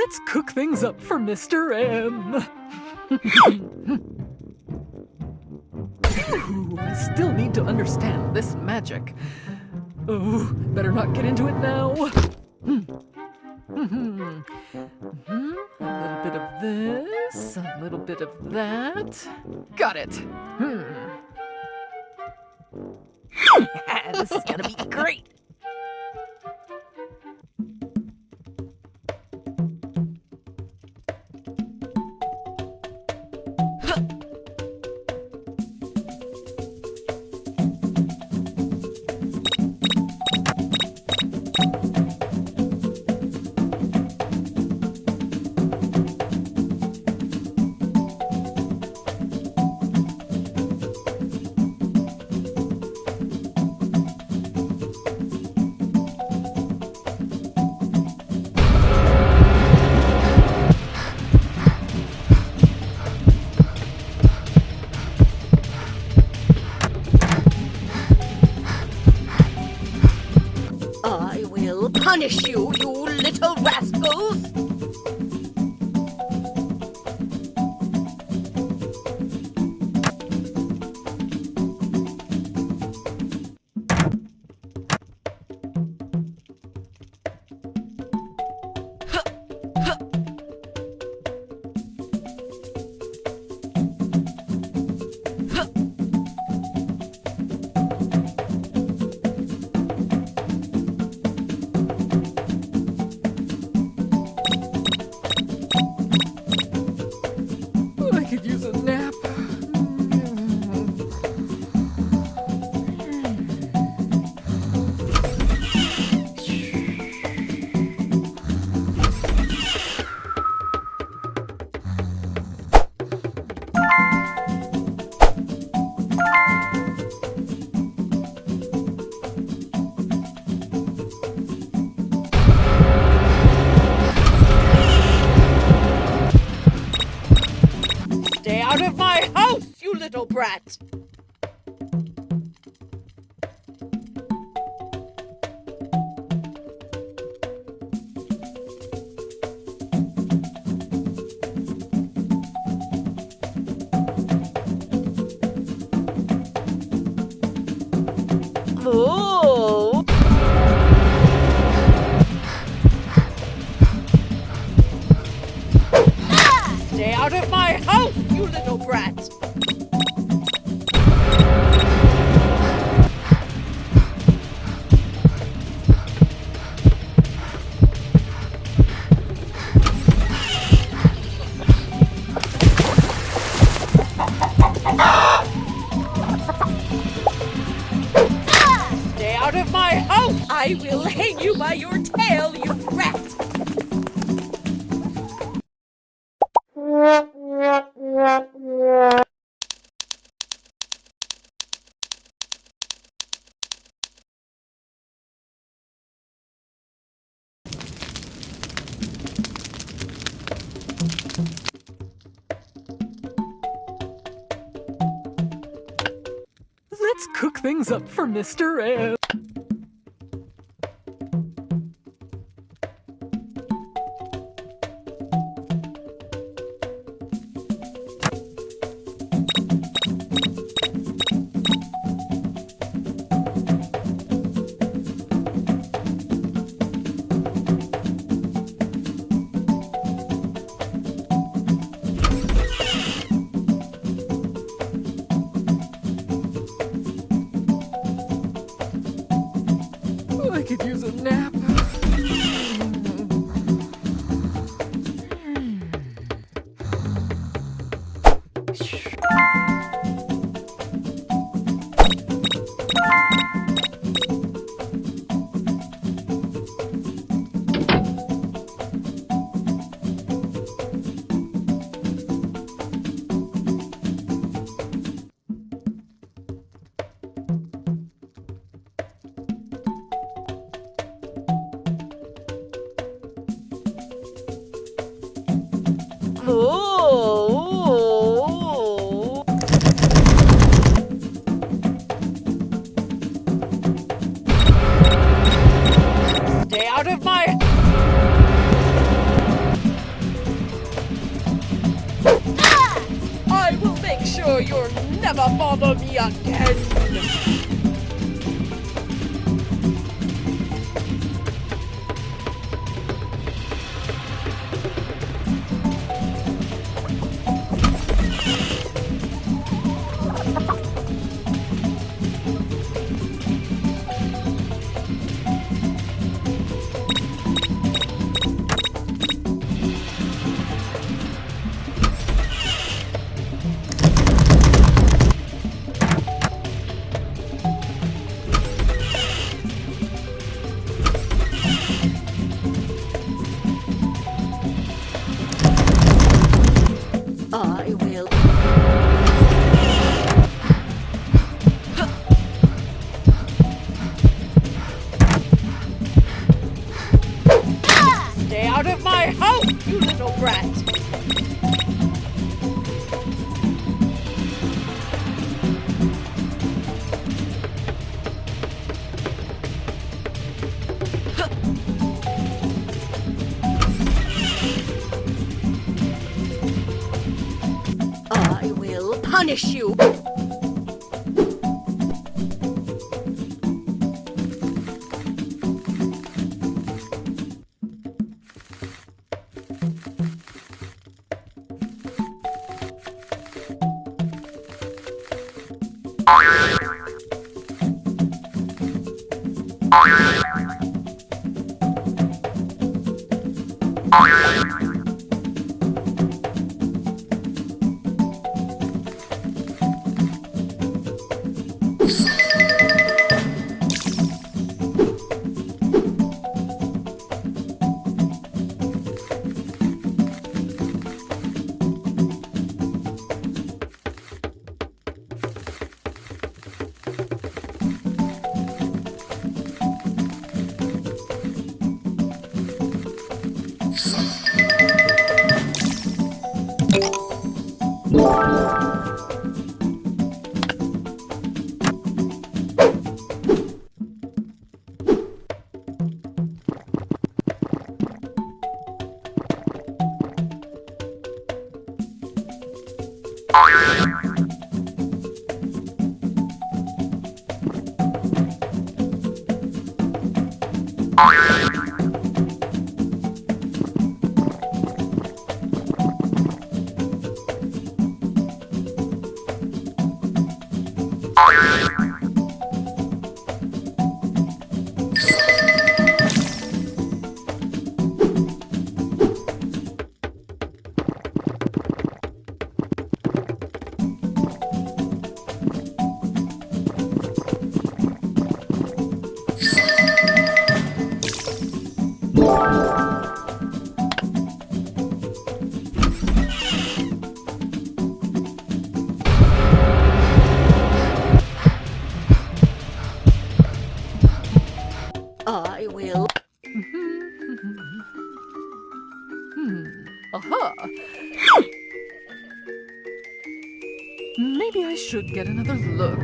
Let's cook things up for Mr. M. Ooh, I still need to understand this magic. Oh, better not get into it now. A little bit of this, a little bit of that. Got it. This is gonna be great. I will punish you, you little rascals! I could use a nap. Stay out of my house, you little brat! Oh! Stay out of my house, you little brat! Stay out of my house! I will hang you by your tail, you rat! Let's cook things up for Mr. M. I could use a nap. Oh! Stay out of my... never bother me again. I will. Stay out of my house, you little brat! I will punish you! I will. Aha! Maybe I should get another look.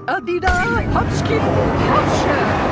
Adida Hopskin Hopsha!